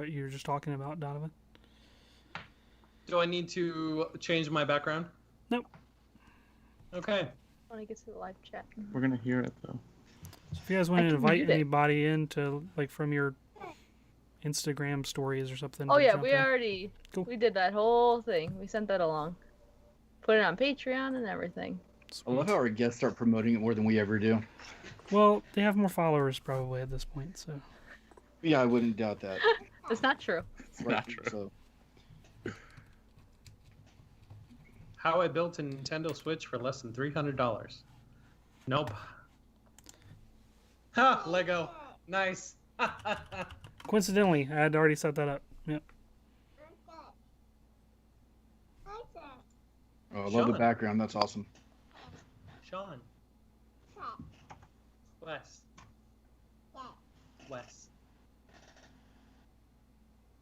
what you were just talking about, Donovan. Do I need to change my background? Nope. Okay. When I get to the live chat. We're gonna hear it though. So if you guys want I to can invite mute it. anybody into like from your Instagram stories or something. Oh to yeah, jump we in. already Cool. we did that whole thing. We sent that along. Put it on Patreon and everything. I love how our guests start promoting it more than we ever do. Well, they have more followers probably at this point, so. Yeah, I wouldn't doubt that. It's not true. It's not true. So, How I built a Nintendo Switch for less than $300. Nope. Ha! Lego. Nice. Coincidentally, I had already set that up. Yep. I love the Sean. background. That's awesome. Sean. Wes. Wes.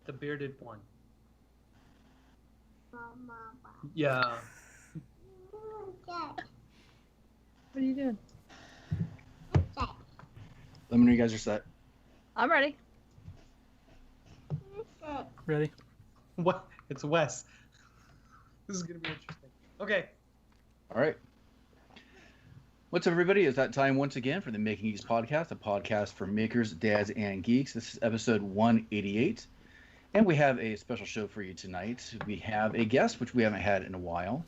The bearded one. Yeah. What are you doing? Let me know you guys are set. I'm ready. Ready? What? It's Wes. This is gonna be interesting. Okay. All right. What's up, everybody? It's that time once again for the Making Geeks podcast, a podcast for makers, dads, and geeks. This is episode 188, and we have a special show for you tonight. We have a guest, which we haven't had in a while.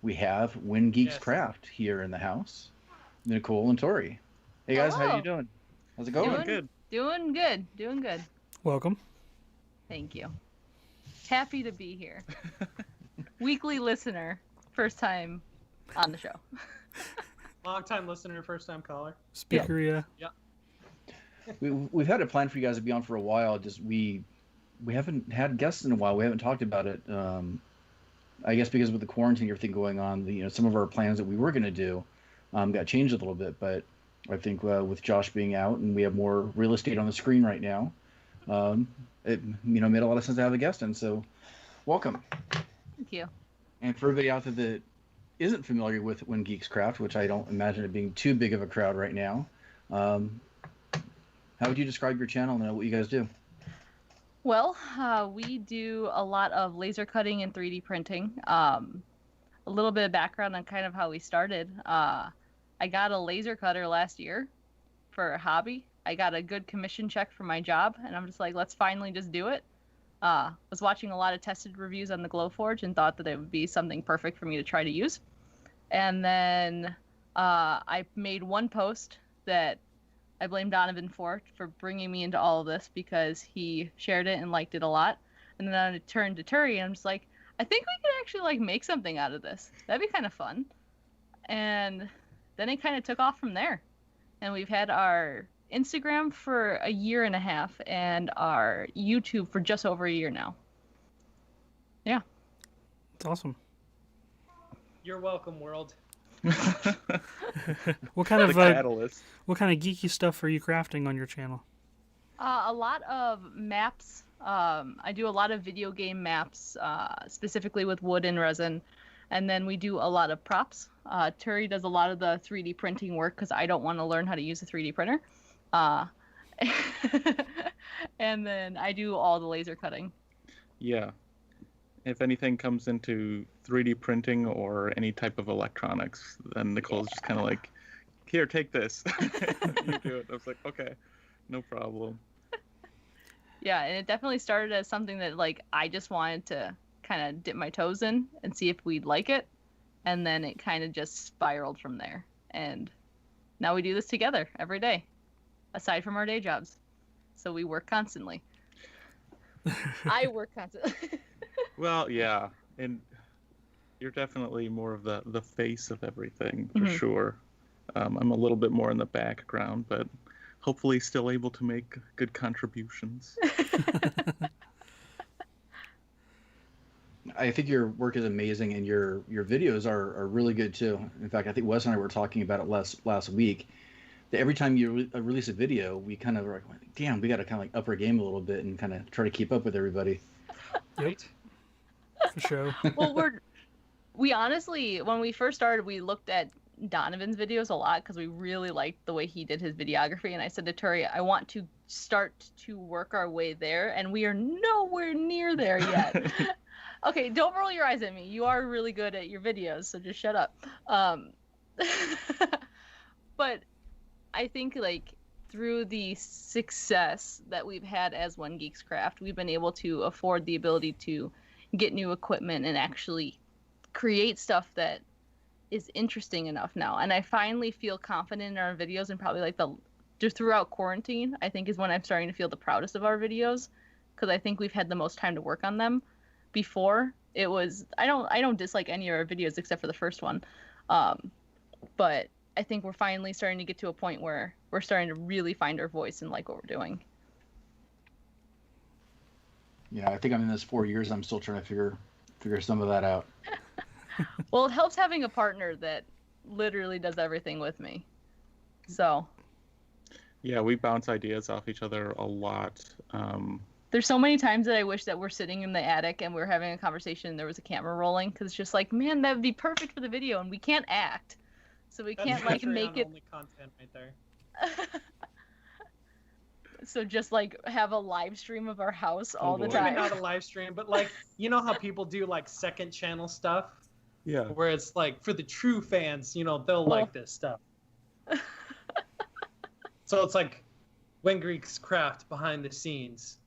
We have When Geeks Yes. Craft here in the house, Nicole and Tori. Hey guys, how Hello. you doing? How's it going? Doing good. Doing good. Doing good. Welcome. Thank you. Happy to be here. Weekly listener. First time on the show. Long time listener, first time caller. Speaker, yeah. We've had a plan for you guys to be on for a while. Just we haven't had guests in a while. We haven't talked about it. I guess because with the quarantine, everything going on, some of our plans that we were going to do got changed a little bit. But I think with Josh being out and we have more real estate on the screen right now, it made a lot of sense to have a guest. And so, welcome. Thank you. And for everybody out there that isn't familiar with When Geeks Craft, which I don't imagine it being too big of a crowd right now, how would you describe your channel and what you guys do? Well, we do a lot of laser cutting and 3D printing. A little bit of background on kind of how we started. I got a laser cutter last year for a hobby. I got a good commission check for my job, and I'm just like, let's finally just do it. Was watching a lot of tested reviews on the Glowforge and thought that it would be something perfect for me to try to use. And then I made one post that I blame Donovan for bringing me into all of this because he shared it and liked it a lot. And then I turned to Turi and I'm just like, I think we could actually make something out of this. That'd be kind of fun. And then it kind of took off from there. And we've had our Instagram for a year and a half and our YouTube for just over a year now. Yeah. It's awesome. You're welcome, world. What kind of Catalyst. what kind of geeky stuff are you crafting on your channel? A lot of maps. I do a lot of video game maps, specifically with wood and resin. And then we do a lot of props. Turi does a lot of the 3D printing work because I don't want to learn how to use a 3D printer. And then I do all the laser cutting. Yeah. If anything comes into 3D printing or any type of electronics, then Nicole's just kind of like, here, take this. You do it. I was like, okay, no problem. Yeah, and it definitely started as something that I just wanted to kind of dip my toes in and see if we'd like it. And then it kind of just spiraled from there. And now we do this together every day, aside from our day jobs. So we work constantly. I work constantly. Well, yeah, and you're definitely more of the face of everything, for sure. I'm a little bit more in the background, but hopefully still able to make good contributions. I think your work is amazing, and your videos are really good too. In fact, I think Wes and I were talking about it last week. That every time you release a video, we kind of are like, damn, we got to kind of up our game a little bit and kind of try to keep up with everybody. Yep. For sure. Well, we honestly, when we first started, we looked at Donovan's videos a lot because we really liked the way he did his videography. And I said to Turi, I want to start to work our way there, and we are nowhere near there yet. Okay, don't roll your eyes at me. You are really good at your videos, so just shut up. But I think like through the success that we've had as One Geeks Craft, we've been able to afford the ability to get new equipment and actually create stuff that is interesting enough now. And I finally feel confident in our videos, and probably like just throughout quarantine, I think is when I'm starting to feel the proudest of our videos, because I think we've had the most time to work on them. Before it was, I don't dislike any of our videos except for the first one, but I think we're finally starting to get to a point where we're starting to really find our voice and like what we're doing. Yeah, I think I'm in this 4 years. I'm still trying to figure some of that out. Well, it helps having a partner that literally does everything with me. So. Yeah, we bounce ideas off each other a lot. There's so many times that I wish that we're sitting in the attic and we're having a conversation and there was a camera rolling, because it's just like, man, that would be perfect for the video, and we can't act, so we can't like make it. Only content right there. So just like have a live stream of our house all the boy. time. Maybe not a live stream, but like, you know how people do like second channel stuff, Yeah. where it's like for the true fans, you know, they'll like this stuff. So it's like When Greeks Craft behind the scenes.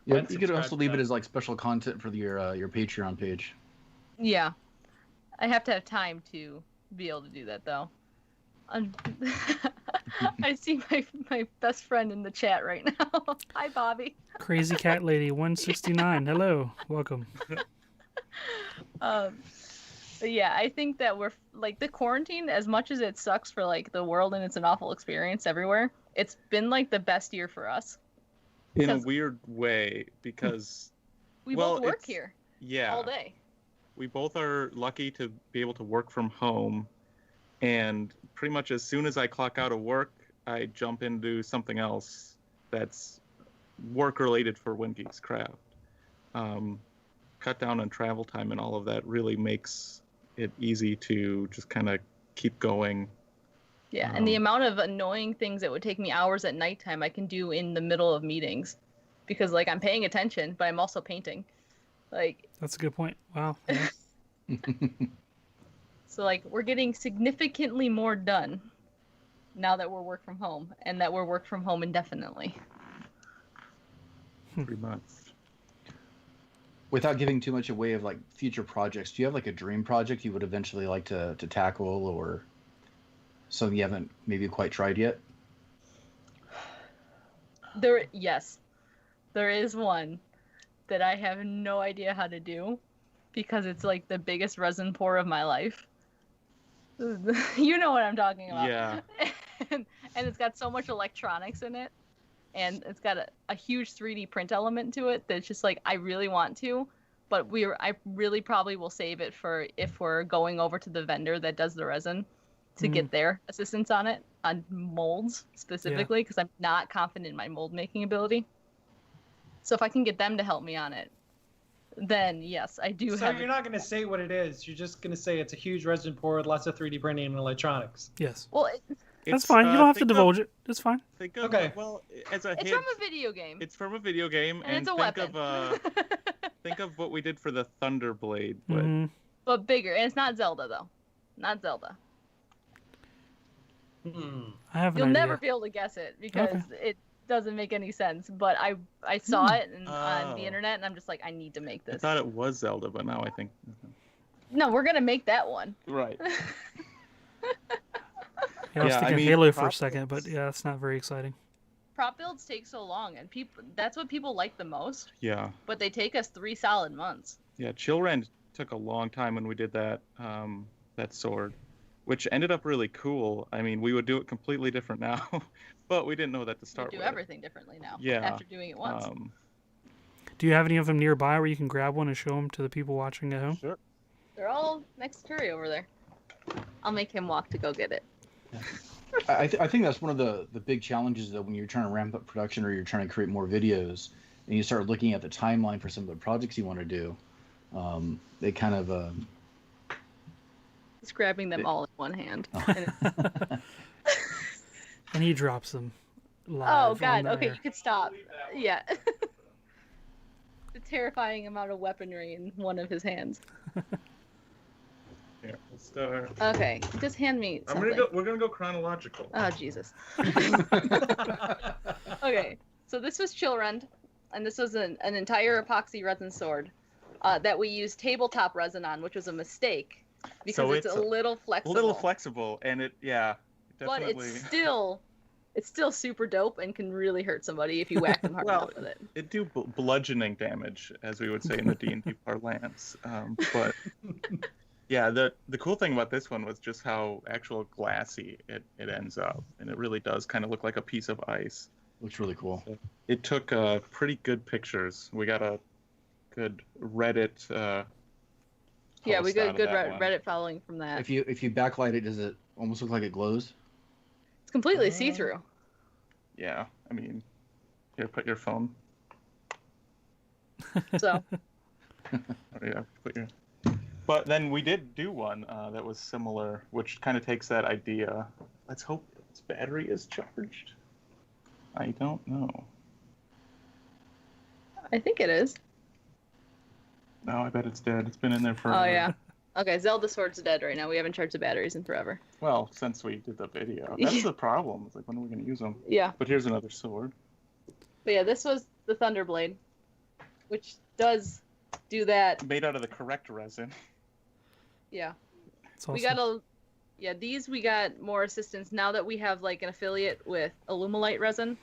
Yeah, I'd you could also subscribe to leave it that. as like special content for your Patreon page. Yeah, I have to have time to be able to do that though. I see my best friend in the chat right now. Hi, Bobby. Crazy Cat Lady 169. Hello, welcome. But yeah, I think that we're like the quarantine, as much as it sucks for like the world and it's an awful experience everywhere, it's been like the best year for us. In a Because- weird way, because We Well, both work it's- here yeah, all day. we both are lucky to be able to work from home, and pretty much as soon as I clock out of work, I jump into something else that's work related for When Geeks Craft. Cut down on travel time and all of that really makes it easy to just kind of keep going. Yeah, and the Um, amount of annoying things that would take me hours at nighttime, I can do in the middle of meetings, because like I'm paying attention, but I'm also painting. Like, That's a good point. Wow. Yeah. so like we're getting significantly more done now that we're work from home, and that we're work from home indefinitely. Pretty much. Without giving too much away of like future projects, do you have like a dream project you would eventually like to tackle, or something you haven't maybe quite tried yet? Yes, there is one that I have no idea how to do, because it's like the biggest resin pour of my life. You know what I'm talking about. Yeah. and it's got so much electronics in it, and it's got a huge 3D print element to it that's just like, I really want to, but I really probably will save it for if we're going over to the vendor that does the resin to get their assistance on it, on molds specifically, because I'm not confident in my mold making ability. So if I can get them to help me on it, then yes, I do So have. you're not going to say what it is. You're just going to say it's a huge resin pour with lots of 3D printing and electronics. Yes. Well, That's It's, fine. You don't have to think of- divulge it. It's fine. Think of, Okay. Well, as a it's hint, from a video game, it's from a video game, and it's a think weapon, of think of what we did for the Thunderblade. But Mhm. but bigger. And it's not Zelda though, not Zelda. I have an You'll idea. never be able to guess it because it doesn't make any sense. But I saw it on the Oh. internet, and I'm just like, I need to make I this. thought it was Zelda, but now I think. No, we're gonna make that one. Right. Yeah, I was Yeah, I thinking mean, Halo for a prop second, but yeah, it's not very exciting. Prop builds take so long, and that's what people like the most. Yeah. But they take us 3 solid months. Yeah. Chillrend took a long time when we did that that sword, which ended up really cool. I mean, we would do it completely different now, but we didn't know that to We start do with. everything differently now. Yeah, After doing it once. Do you have any of them nearby where you can grab one and show them to the people watching at home? Sure. They're all next to Curry over there. I'll make him walk to go get it. I think that's one of the big challenges that when you're trying to ramp up production or you're trying to create more videos and you start looking at the timeline for some of the projects you want to do, they kind of He's grabbing them all in one hand. Oh. And And he drops them live. oh on God! the Okay, air. you could stop. Yeah. The terrifying amount of weaponry in one of his hands. Here, we'll start. Okay, just hand me something. We're gonna go chronological. Oh Jesus. Okay, so this was Chillrend, and this was an entire epoxy resin sword that we used tabletop resin on, which was a mistake because So it's a little A flexible. little flexible, and But definitely. it's still super dope and can really hurt somebody if you whack them hard Well, enough with it. It do bludgeoning damage, as we would say in the D&D parlance. But yeah, the cool thing about this one was just how actual glassy it ends up, and it really does kind of look like a piece of ice. Looks really cool. It took pretty good pictures. We got a good Reddit. Yeah, we post got out a of good that one. Reddit following from that. If you backlight it, does it almost look like it glows? It's completely see-through. Yeah, I mean, here, put your phone. So Oh, yeah, put your. But then we did do one that was similar, which kind of takes that idea. Let's hope its battery is charged. I don't know. I think it is. No, I bet it's dead. It's been in there forever. Oh yeah. Okay, Zelda Sword's dead right now. We haven't charged the batteries in forever. Well, since we did the video, that's the problem. It's like, when are we going to use them? Yeah. But here's another sword. But yeah, this was the Thunderblade, which does do that. Made out of the correct resin. Yeah. It's awesome. We got these we got more assistance now that we have like an affiliate with Illumilite resin.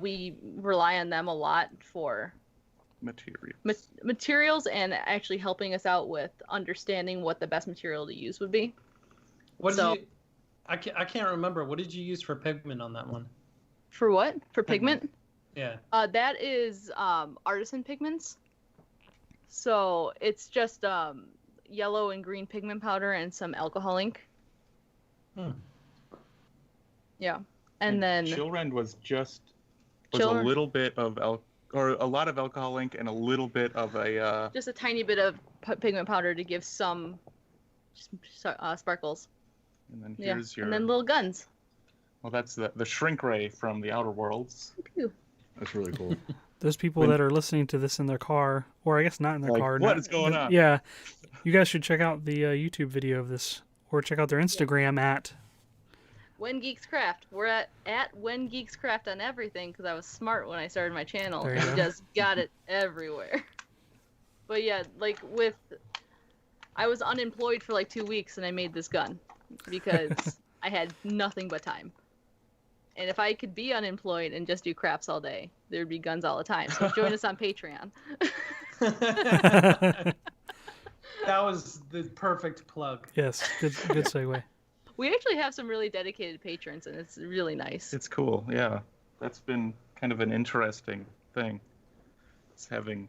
We rely on them a lot for Material. materials and actually helping us out with understanding what the best material to use would be. What did So- you? I can't remember. What did you use for pigment on that one? For what? For pigment? Yeah. That is artisan pigments. So it's just yellow and green pigment powder and some alcohol ink. Hmm. Yeah. And then Chillrend was a Chillrend- little bit of or a lot of alcohol ink and a little bit of a just a tiny bit of pigment powder to give some sparkles. and then Yeah. here's your And then little guns. well, that's the shrink ray from the Outer Worlds. Pew. That's really cool. Those people When- that are listening to this in their car, or I guess not in their Like, car. what not- is going on? Yeah, you guys should check out the YouTube video of this, or check out their Instagram at. When Geeks Craft. We're at When Geeks Craft on everything because I was smart when I started my channel There you and go. just got it everywhere. But yeah, like I was unemployed for like 2 weeks and I made this gun because I had nothing but time. And if I could be unemployed and just do craps all day, there'd be guns all the time. So join us on Patreon. That was the perfect plug. Yes, good segue. We actually have some really dedicated patrons and it's really nice. It's cool, yeah. That's been kind of an interesting thing. It's having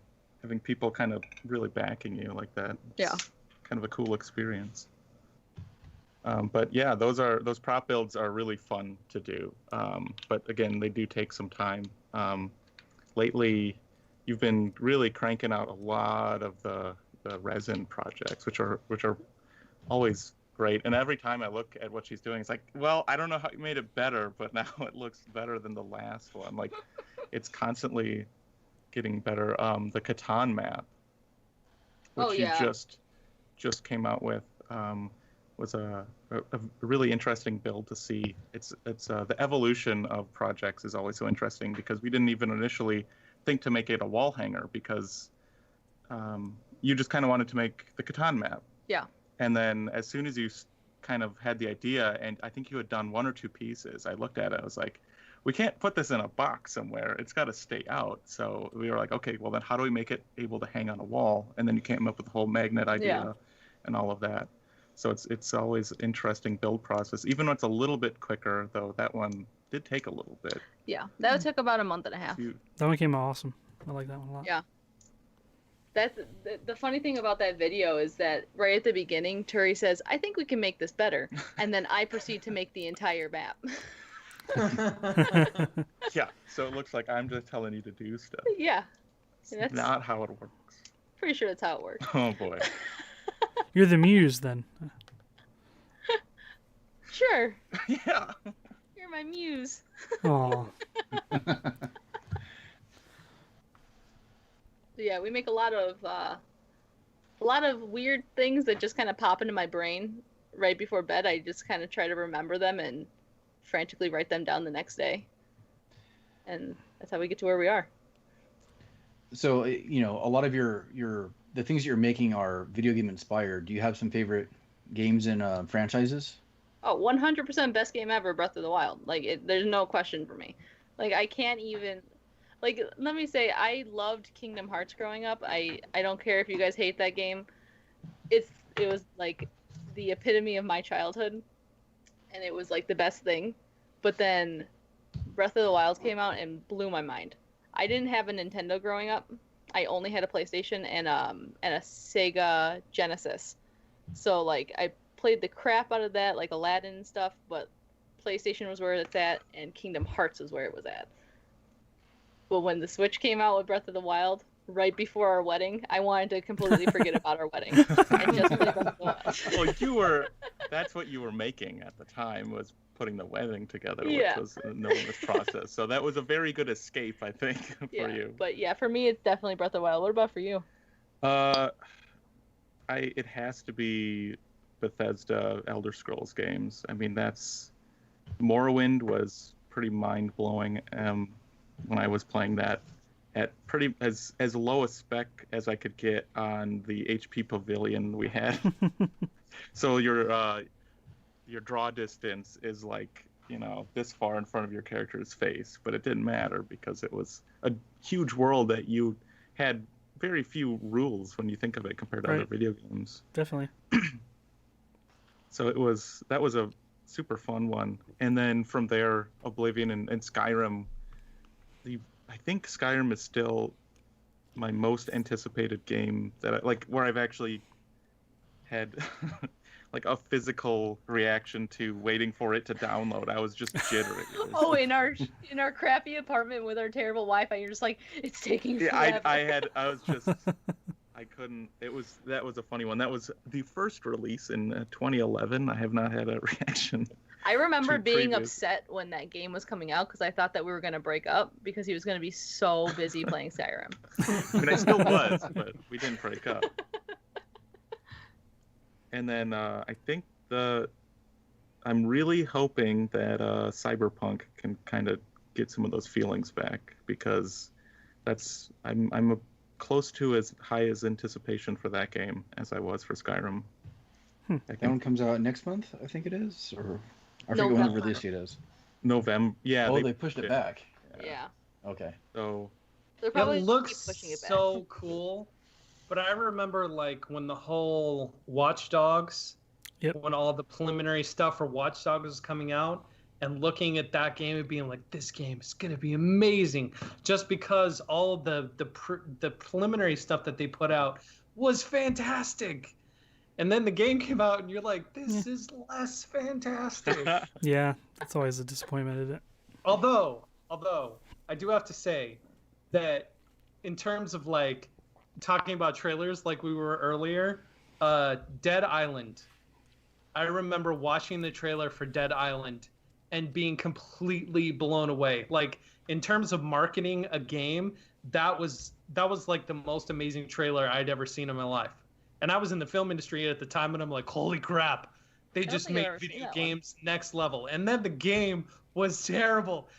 people kind of really backing you like that. It's Yeah. kind of a cool experience. But yeah, those prop builds are really fun to do. But again, they do take some time. Lately, you've been really cranking out a lot of the resin projects, which are always great. And every time I look at what she's doing, it's like, well, I don't know how you made it better, but now it looks better than the last one. Like, it's constantly getting better. The Catan map, which Oh, you yeah. just came out with, was a really interesting build to see. It's the evolution of projects is always so interesting because we didn't even initially think to make it a wall hanger because you just kind of wanted to make the Catan map. Yeah. And then as soon as you kind of had the idea, and I think you had done 1 or 2 pieces, I looked at it, I was like, we can't put this in a box somewhere. It's got to stay out. So we were like, okay, well then how do we make it able to hang on a wall? And then you came up with the whole magnet idea and all of that. So it's always interesting build process. Even though it's a little bit quicker, though, that one did take a little bit. Yeah, that took about a month and a half. That one came out awesome. I like that one a lot. Yeah. That's the funny thing about that video is that right at the beginning, Turi says, "I think we can make this better," and then I proceed to make the entire map. Yeah, so it looks like I'm just telling you to do stuff. Yeah, It's That's- not how it works. pretty sure that's how it works. Oh boy. You're the muse then. Sure. Yeah. You're my muse. Oh, Yeah, we make a lot of weird things that just kind of pop into my brain right before bed. I just kind of try to remember them and frantically write them down the next day. And that's how we get to where we are. So, you know, a lot of the things that you're making are video game inspired. Do you have some favorite games and franchises? Oh, 100% best game ever, Breath of the Wild. There's no question for me. Like, I can't even. Like, let me say, I loved Kingdom Hearts growing up. I don't care if you guys hate that game. It was like the epitome of my childhood, and it was like the best thing. But then Breath of the Wild came out and blew my mind. I didn't have a Nintendo growing up. I only had a PlayStation and a Sega Genesis. So like I played the crap out of that, like Aladdin and stuff, but PlayStation was where it's at and Kingdom Hearts was where it was at. But when the Switch came out with Breath of the Wild, right before our wedding, I wanted to completely forget about our wedding and just play Breath of the Wild. Well, that's what you were making at the time, was putting the wedding together, Yeah. which was an enormous process. So that was a very good escape, I think, for Yeah, you. but yeah, for me, it's definitely Breath of the Wild. What about for you? It has to be Bethesda Elder Scrolls games. I mean, Morrowind was pretty mind-blowing when I was playing that at pretty as low a spec as I could get on the HP Pavilion we had. So your draw distance is like, you know, this far in front of your character's face, but it didn't matter because it was a huge world that you had very few rules when you think of it compared to Right. other video games. definitely. So that was a super fun one. And then from there, Oblivion and Skyrim. I think Skyrim is still my most anticipated game where I've actually had like a physical reaction to waiting for it to download. I was just jittery. Oh, in our crappy apartment with our terrible Wi-Fi, you're just like, it's taking forever. I couldn't. That was a funny one. That was the first release in 2011. I have not had a reaction. I remember to being previous. upset when that game was coming out because I thought that we were gonna break up because he was gonna be so busy playing Skyrim. I mean, I still was, but we didn't break up. And then I think I'm really hoping that Cyberpunk can kind of get some of those feelings back, because I'm close to as high as anticipation for that game as I was for Skyrim. That one comes out next month, I think it is, or I forget when the November. release date is. November. Yeah. Oh, they pushed it back. Yeah. Okay. So They're probably It gonna looks keep pushing it back. so cool, but I remember like when the whole Watch Dogs, Yep. when all the preliminary stuff for Watch Dogs was coming out, and looking at that game and being like, this game is gonna be amazing, just because all of the preliminary stuff that they put out was fantastic. And then the game came out, and you're like, this is less fantastic. Yeah, that's always a disappointment, isn't it? Although I do have to say that in terms of like talking about trailers like we were earlier, Dead Island. I remember watching the trailer for Dead Island and being completely blown away. Like in terms of marketing a game, that was like the most amazing trailer I'd ever seen in my life. And I was in the film industry at the time, and I'm like, holy crap, they don't just think I've make ever seen video that one. games next level. And then the game was terrible.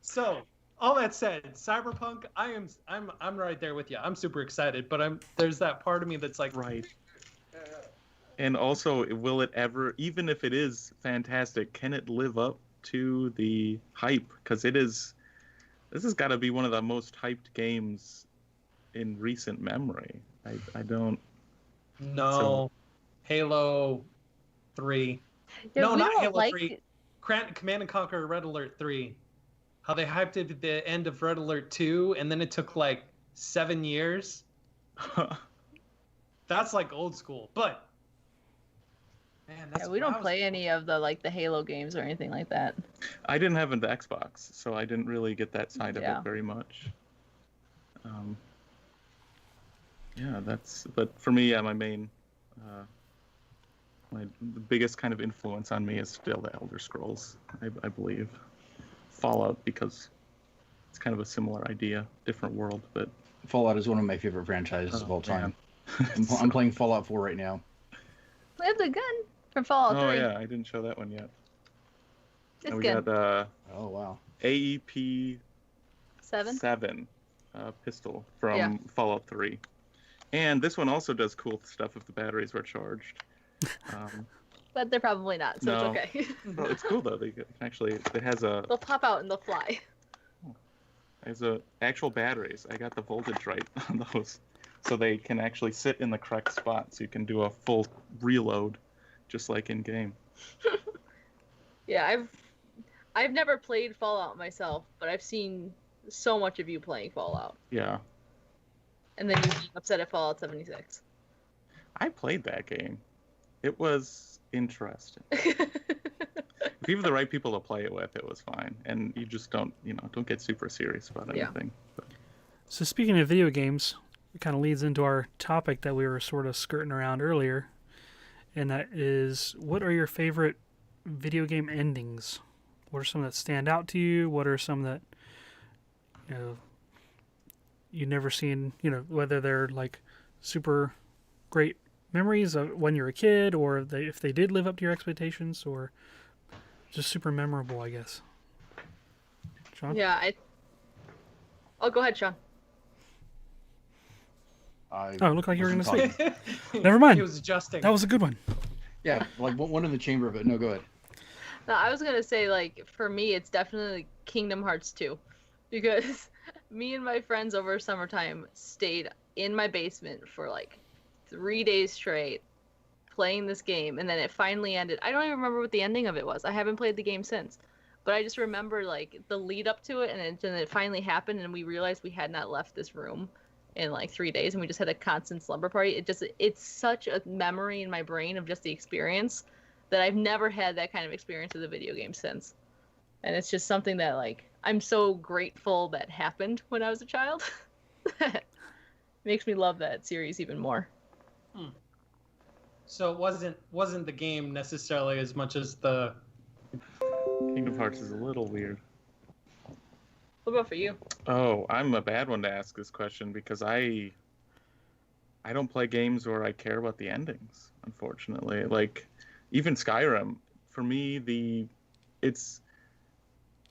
So all that said, Cyberpunk, I'm right there with you. I'm super excited, but there's that part of me that's like, right. And also, will it ever, even if it is fantastic, can it live up to the hype? Because this has got to be one of the most hyped games in recent memory. I don't. no, So- Halo 3. Yeah, No, we not don't Halo like 3. Command and Conquer Red Alert 3. How they hyped it at the end of Red Alert 2, and then it took like 7 years. That's like old school. But man, that's Yeah, we don't that was- play any of the Halo games or anything like that. I didn't have an Xbox, so I didn't really get that side of Yeah. it very much. But for me, yeah, my The biggest kind of influence on me is still the Elder Scrolls, I believe. Fallout, because it's kind of a similar idea, different world, but Fallout is one of my favorite franchises of all time. man. I'm playing Fallout 4 right now. I have the gun from Fallout 3. Oh yeah, I didn't show that one yet. It's And we good. got Oh wow. AEP 7. pistol from Yeah. Fallout 3. And this one also does cool stuff if the batteries were charged. But they're probably not, so No. it's okay. Well, it's cool though. They can actually, it has They'll pop out and they'll fly. actual batteries. I got the voltage right on those, so they can actually sit in the correct spot. So you can do a full reload, just like in game. Yeah, I've never played Fallout myself, but I've seen so much of you playing Fallout. Yeah, And then you get upset at Fallout 76. I played that game. It was interesting. If you have the right people to play it with, it was fine. And you just don't get super serious about Yeah. anything. But, So speaking of video games, it kind of leads into our topic that we were sort of skirting around earlier, and that is, what are your favorite video game endings? What are some that stand out to you? What are some that you've never seen? Whether they're like super great memories of when you're a kid, or if they did live up to your expectations, or just super memorable, I guess. Sean? Yeah, Oh, go ahead, Sean. Oh, it looked like you were wasn't going to talking. say. Never mind. He was adjusting. That was a good one. Yeah, like one in the chamber, but no, go ahead. No, I was gonna say, like, for me, it's definitely Kingdom Hearts 2, because me and my friends over summertime stayed in my basement for like 3 days straight playing this game, and then it finally ended. I don't even remember what the ending of it was. I haven't played the game since, but I just remember like the lead up to it, and then it finally happened, and we realized we had not left this room in like 3 days, and we just had a constant slumber party. It's such a memory in my brain of just the experience that I've never had that kind of experience with a video game since. And it's just something that, like, I'm so grateful that happened when I was a child. Makes me love that series even more. So it wasn't the game necessarily as much as the. Kingdom Hearts is a little weird. What about for you? Oh, I'm a bad one to ask this question because I don't play games where I care about the endings, unfortunately. Like, even Skyrim, for me,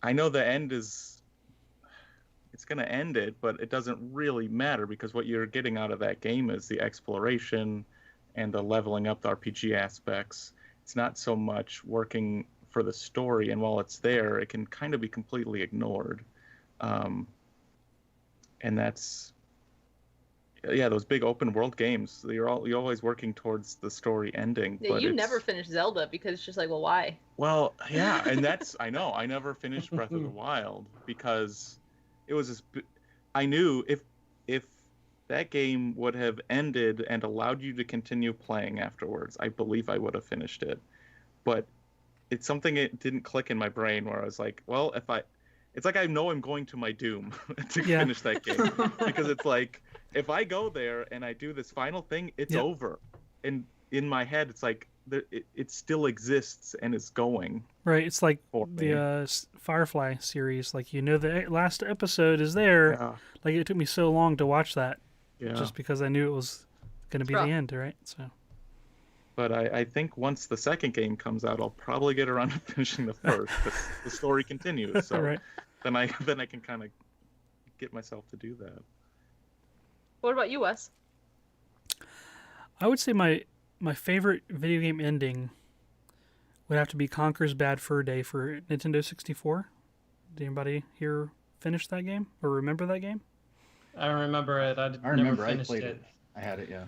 I know the end it's going to end it, but it doesn't really matter because what you're getting out of that game is the exploration and the leveling up the RPG aspects. It's not so much working for the story, and while it's there, it can kind of be completely ignored. And that's, yeah, those big open world games, you're always working towards the story ending. Yeah, but you never finished Zelda because it's just like, well, why? Well, yeah, and that's, I know, I never finished Breath of the Wild because it was I knew if that game would have ended and allowed you to continue playing afterwards, I believe I would have finished it. But it's something it didn't click in my brain where I was like, well, it's like I know I'm going to my doom to finish that game. Because it's like, if I go there and I do this final thing, it's over. And in my head, it's like, it still exists and it's going. Right, it's like for me. the Firefly series. Like, the last episode is there. Yeah. Like, it took me so long to watch that. Yeah. Just because I knew it was going to be the end, right? So. But I think once the second game comes out, I'll probably get around to finishing the first. The story continues, so Right. then I can kind of get myself to do that. What about you, Wes? I would say my favorite video game ending would have to be Conker's Bad Fur Day for Nintendo 64. Did anybody here finish that game or remember that game? I remember it. I remember. never I finished played it. I had it. Yeah.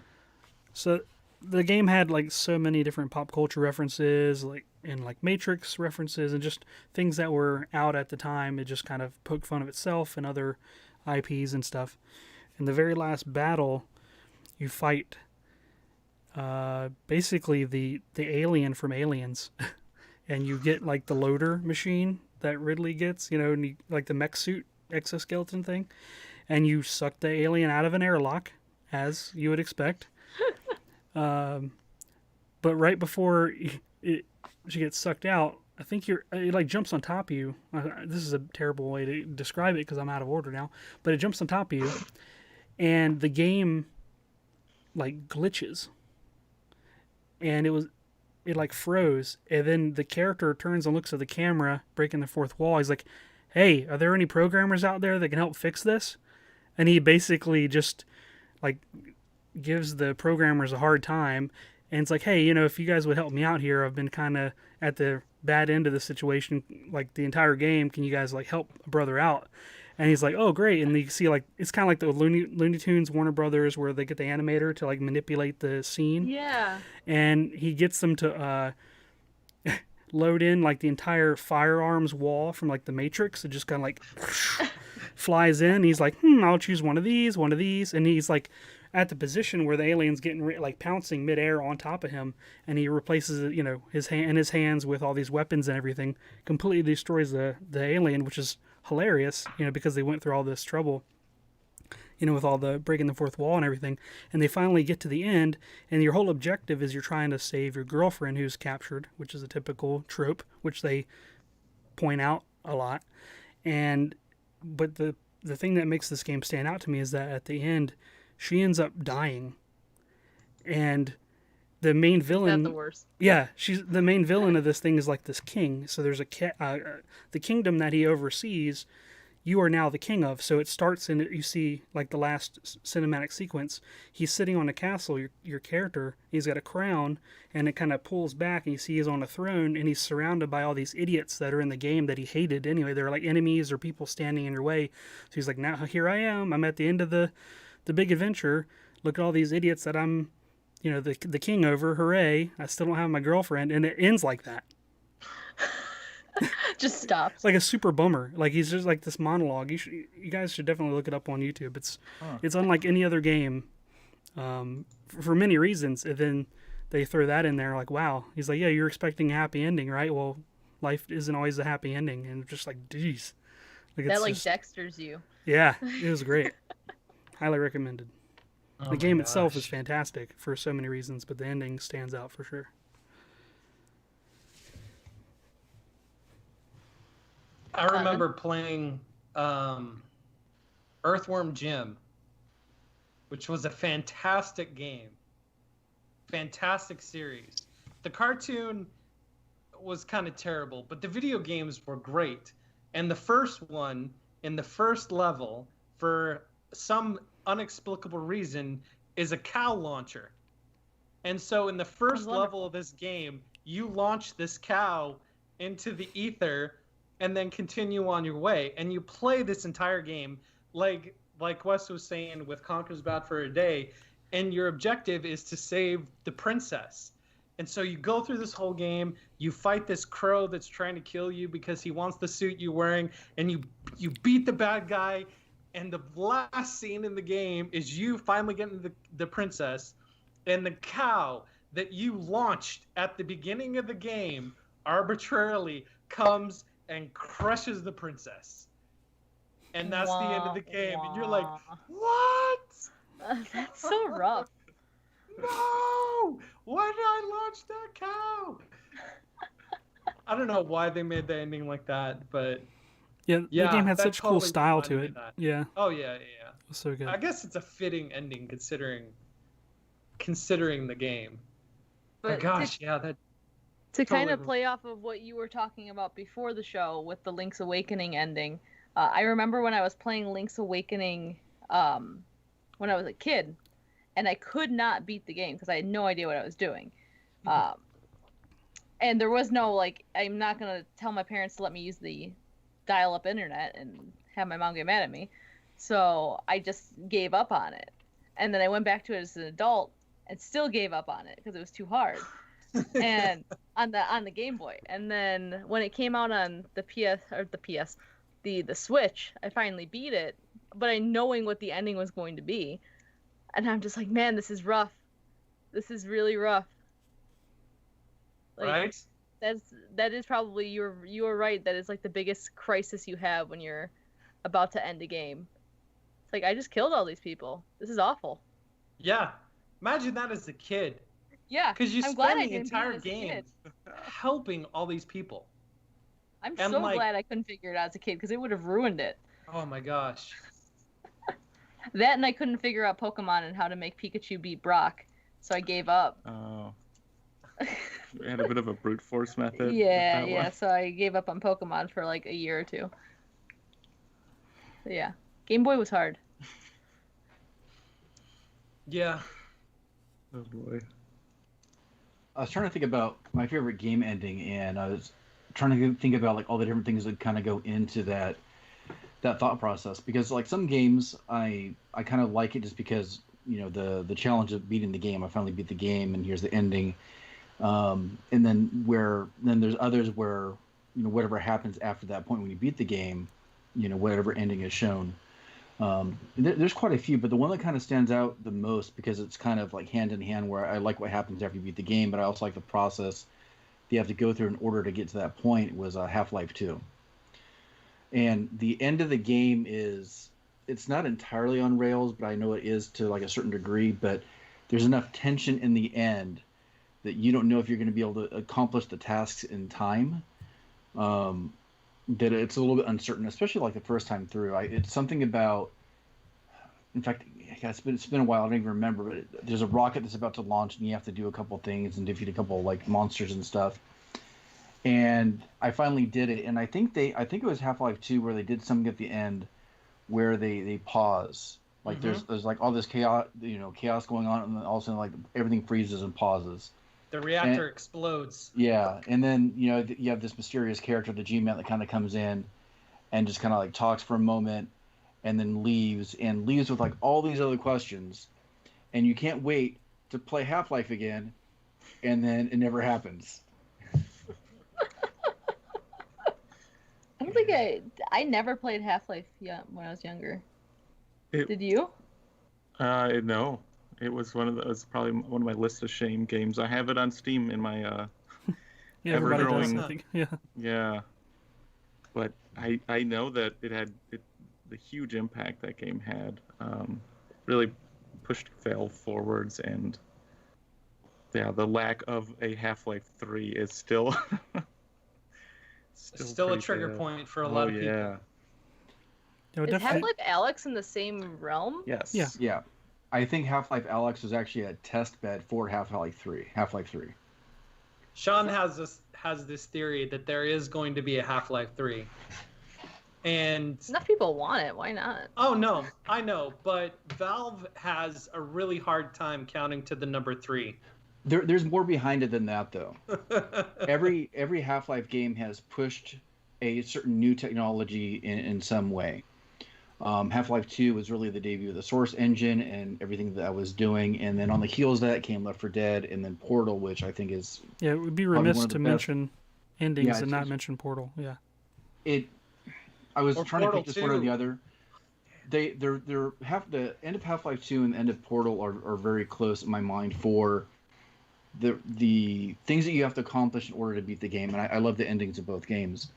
So the game had like so many different pop culture references, like Matrix references, and just things that were out at the time. It just kind of poked fun of itself and other IPs and stuff. In the very last battle, you fight basically the alien from Aliens, and you get like the loader machine that Ridley gets, and you, like the mech suit exoskeleton thing, and you suck the alien out of an airlock, as you would expect. But but right before she gets sucked out, I think it like jumps on top of you. This is a terrible way to describe it because I'm out of order now, but it jumps on top of you, and the game like glitches, and it like froze, and then the character turns and looks at the camera, breaking the fourth wall. He's like, "Hey, are there any programmers out there that can help fix this?" And he basically just like gives the programmers a hard time, and it's like, "Hey, if you guys would help me out here, I've been kind of at the bad end of the situation like the entire game. Can you guys like help a brother out?" And he's like, "Oh, great!" And you see like it's kind of like the Looney Tunes, Warner Brothers, where they get the animator to like manipulate the scene. Yeah. And he gets them to load in like the entire firearms wall from like the Matrix. It just kind of like flies in. He's like, I'll choose one of these, and he's like at the position where the alien's getting like pouncing midair on top of him, and he replaces his hands with all these weapons and everything. Completely destroys the alien, which is hilarious, because they went through all this trouble, with all the breaking the fourth wall and everything. And they finally get to the end, and your whole objective is you're trying to save your girlfriend who's captured, which is a typical trope, which they point out a lot. But the thing that makes this game stand out to me is that at the end, she ends up dying. And the main villain... That's the worst. Yeah, the main villain of this thing is like this king. So there's the kingdom that he oversees, you are now the king of. So it starts in, you see like the last cinematic sequence, he's sitting on a castle, your character, he's got a crown, and it kind of pulls back and you see he's on a throne, and he's surrounded by all these idiots that are in the game that he hated anyway. They're like enemies or people standing in your way. So he's like, now here I am, I'm at the end of the big adventure, look at all these idiots that I'm the king over, hooray, I still don't have my girlfriend. And it ends like that. Just stops. Like a super bummer. Like he's just like this monologue. You guys should definitely look it up on YouTube. It's unlike any other game, for many reasons. And then they throw that in there, like, wow. He's like, yeah, you're expecting a happy ending, right? Well, life isn't always a happy ending, and just like, geez, like that like Dexter's you. Yeah, it was great. Highly recommended. Oh the game my itself gosh. is fantastic for so many reasons, but the ending stands out for sure. I remember playing Earthworm Jim, which was a fantastic game. Fantastic series. The cartoon was kind of terrible, but the video games were great. And the first one, in the first level, for some unexplicable reason, is a cow launcher. And so in the first level of this game, you launch this cow into the ether and then continue on your way. And you play this entire game like Wes was saying with Conker's Bad for a Day, and your objective is to save the princess. And so you go through this whole game, you fight this crow that's trying to kill you because he wants the suit you're wearing, and you beat the bad guy, and the last scene in the game is you finally getting the princess, and the cow that you launched at the beginning of the game arbitrarily comes and crushes the princess. And that's the end of the game. And you're like, what? That's so rough. No! Why did I launch that cow? I don't know why they made the ending like that, but Yeah, the game had that such cool totally style to reminded it. me of that. Yeah, it Oh yeah. was so good. I guess it's a fitting ending considering the game. But gosh, that to kind of totally- play off of what you were talking about before the show with the Link's Awakening ending, I remember when I was playing Link's Awakening when I was a kid, and I could not beat the game because I had no idea what I was doing. And there was no, I'm not going to tell my parents to let me use the dial-up internet and have my mom get mad at me. So I just gave up on it. And then I went back to it as an adult and still gave up on it because it was too hard. And on the Game Boy. And then when it came out on the Switch, I finally beat it, but I knowing what the ending was going to be. And I'm just like, man, this is rough. This is really rough. right? That is probably you are right. That is like the biggest crisis you have when you're about to end a game. It's like, I just killed all these people. This is awful. Yeah. Imagine that as a kid. Yeah, Because you I'm glad spend I the didn't beat entire it as a game kid. helping all these people. I'm And, so like- glad I couldn't figure it out as a kid because it would have ruined it. Oh my gosh. That and I couldn't figure out Pokemon and how to make Pikachu beat Brock, so I gave up. Oh, we had a bit of a brute force method. with Yeah, that yeah. one. So I gave up on Pokemon for like a year or two. But yeah, Game Boy was hard. Yeah. Oh boy. I was trying to think about my favorite game ending, and I was trying to think about like all the different things that kind of go into that thought process. Because like some games, I kind of like it just because the challenge of beating the game. I finally beat the game, and here's the ending. And then there's others where whatever happens after that point when you beat the game, whatever ending is shown. There's quite a few, but the one that kind of stands out the most because it's kind of like hand in hand where I like what happens after you beat the game, but I also like the process that you have to go through in order to get to that point was Half-Life 2. And the end of the game it's not entirely on rails, but I know it is to like a certain degree, but there's enough tension in the end that you don't know if you're going to be able to accomplish the tasks in time. That it's a little bit uncertain, especially like the first time through. It's something about, in fact, it's been a while. I don't even remember, but there's a rocket that's about to launch, and you have to do a couple things and defeat a couple like monsters and stuff. And I finally did it, and I think it was Half-Life 2 where they did something at the end where they pause. Like there's like all this chaos going on, and then all of a sudden like everything freezes and pauses. The reactor explodes. Yeah, and then you have this mysterious character, the G-Man, that kind of comes in and just kind of like talks for a moment, and then leaves with like all these other questions, and you can't wait to play Half-Life again, and then it never happens. I don't think I never played Half-Life when I was younger. Did you? No. It was probably one of my list of shame games. I have it on Steam in my Yeah, everybody does. ever-growing. I think. Yeah. Yeah. But I know that it had the huge impact that game had. Really pushed Valve forwards, and yeah, the lack of a Half-Life 3 is still Still a pretty trigger bad. point for a lot of people. Yeah. Yeah, Is definitely. Half-Life Alyx in the same realm? Yes. Yeah. Yeah, I think Half-Life Alyx was actually a test bed for Half-Life 3. Sean has this theory that there is going to be a Half-Life 3. And Enough people want it. Why not? oh no, I know, but Valve has a really hard time counting to the number 3. There's more behind it than that, though. Every Half-Life game has pushed a certain new technology in some way. Half-Life 2 was really the debut of the Source engine and everything that I was doing, and then on the heels of that came Left 4 Dead, and then Portal, which I think is Yeah, it would be probably remiss one of to the best. mention endings Yeah, and not it's- mention Portal. Yeah. I was Or trying to Portal pick just one or 2. the other. The end of Half-Life 2 and the end of Portal are very close in my mind for the things that you have to accomplish in order to beat the game, and I love the endings of both games.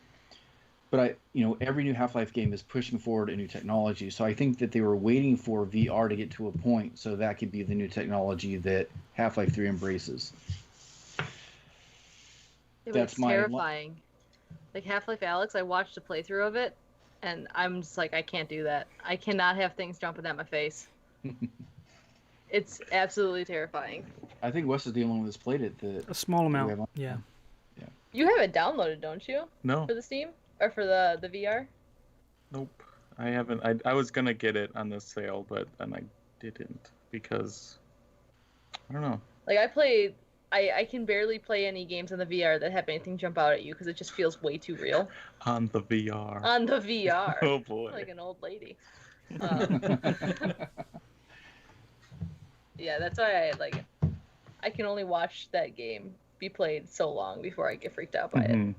But every new Half-Life game is pushing forward a new technology, so I think that they were waiting for VR to get to a point so that could be the new technology that Half-Life 3 embraces. Yeah, but That's it's my- terrifying. Like Half-Life Alyx, I watched a playthrough of it, and I'm just like, I can't do that. I cannot have things jumping at my face. It's absolutely terrifying. I think Wes is the only one that's played it. A small have amount. on- Yeah. You have it downloaded, don't you, No. for the Steam or for the VR? Nope. I haven't. I was gonna get it on the sale, but then I didn't because I don't know. Like I can barely play any games on the VR that have anything jump out at you because it just feels way too real On the VR. on the VR. Oh boy. Like an old lady. Yeah, that's why I can only watch that game be played so long before I get freaked out by it. Mhm.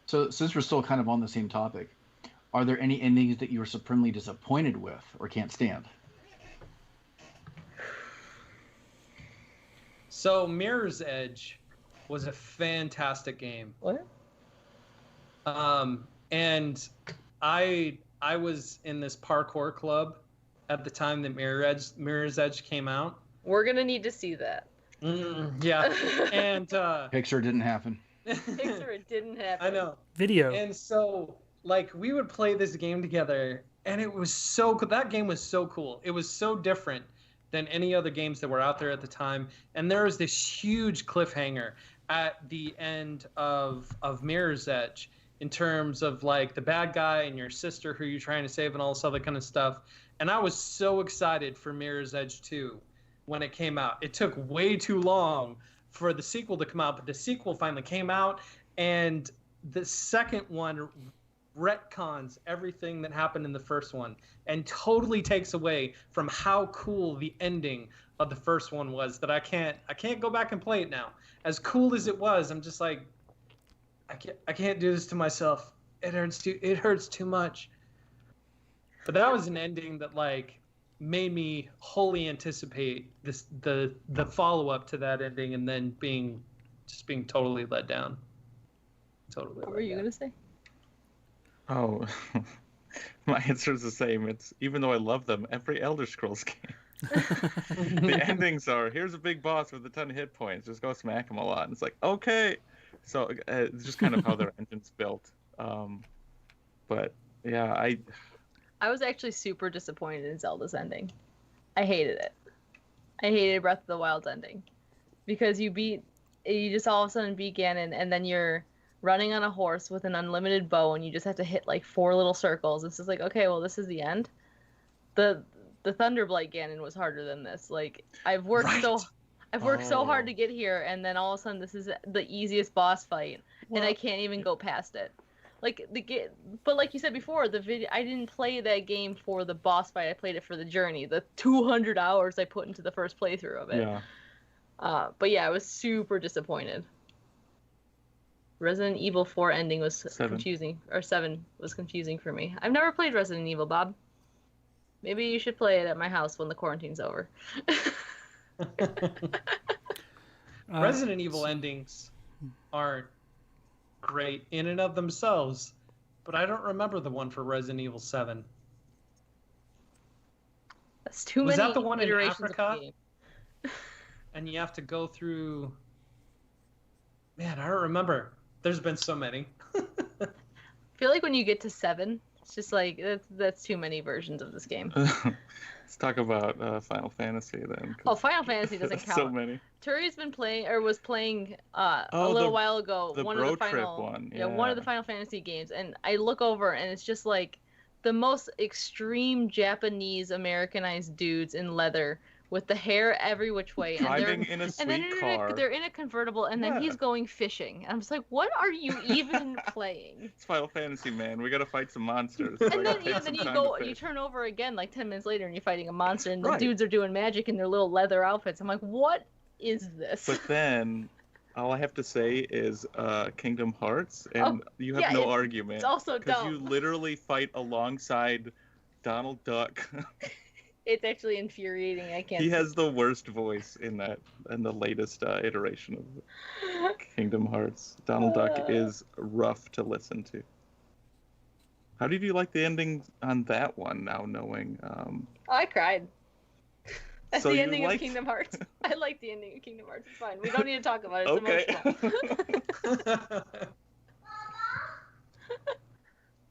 So since we're still kind of on the same topic, are there any endings that you were supremely disappointed with or can't stand? So Mirror's Edge was a fantastic game. What? And I was in this parkour club at the time that Mirror's Edge came out. We're gonna need to see that. Yeah, and Pixar didn't happen. Pixar, it didn't happen. I know. Video. And so, like, we would play this game together, and it was so cool. That game was so cool. It was so different than any other games that were out there at the time. And there was this huge cliffhanger at the end of Mirror's Edge in terms of, like, the bad guy and your sister who you're trying to save and all this other kind of stuff. And I was so excited for Mirror's Edge 2 when it came out. It took way too long for the sequel to come out, but the sequel finally came out, and the second one retcons everything that happened in the first one and totally takes away from how cool the ending of the first one was, that I can't go back and play it now. As cool as it was, I'm just like, I can't do this to myself. It hurts too much. But that was an ending that, like, made me wholly anticipate the follow-up to that ending, and then being totally let down. Totally. What were you gonna say? Oh, my answer is the same. It's, even though I love them, every Elder Scrolls game. The endings are, here's a big boss with a ton of hit points, just go smack him a lot. And it's like, okay. So it's just kind of how their engine's built. But yeah, I was actually super disappointed in Zelda's ending. I hated it. I hated Breath of the Wild's ending. Because you just all of a sudden beat Ganon, and then you're running on a horse with an unlimited bow, and you just have to hit like 4 little circles. It's just like, okay, well, this is the end. The Thunderblight Ganon was harder than this. Like, I've worked so hard to get here, and then all of a sudden this is the easiest boss fight, and I can't even go past it. Like but like you said before, I didn't play that game for the boss fight. I played it for the journey, the 200 hours I put into the first playthrough of it. yeah. But yeah, I was super disappointed. Resident Evil 4 ending was confusing, or 7 was confusing for me. I've never played Resident Evil, Bob. Maybe you should play it at my house when the quarantine's over. Resident Evil endings aren't great in and of themselves, but I don't remember the one for Resident Evil 7. That's too Was many that the one in iterations Africa? of the game. And you have to go through... Man, I don't remember. There's been so many. I feel like when you get to 7, it's just like, that's too many versions of this game. Let's talk about Final Fantasy then. Oh, Final Fantasy doesn't count. So many. Turi's been playing, or was playing a little while ago, the one Bro of the final, Trip one. yeah, one of the Final Fantasy games, and I look over and it's just like the most extreme Japanese Americanized dudes in leather with the hair every which way, driving in a sweet car. They're in a convertible, and then he's going fishing. I'm just like, what are you even playing? It's Final Fantasy, man. We gotta fight some monsters. And then you turn over again like 10 minutes later, and you're fighting a monster, and the dudes are doing magic in their little leather outfits. I'm like, what is this? But then, all I have to say is Kingdom Hearts, and you have no argument. It's also dumb. Because you literally fight alongside Donald Duck. It's actually infuriating. I can't. He has the worst voice in the latest iteration of Kingdom Hearts. Donald Duck is rough to listen to. How did you like the ending on that one? Now knowing. I cried. That's So the you ending of liked- Kingdom Hearts. I like the ending of Kingdom Hearts. It's fine. We don't need to talk about it. It's Okay. emotional.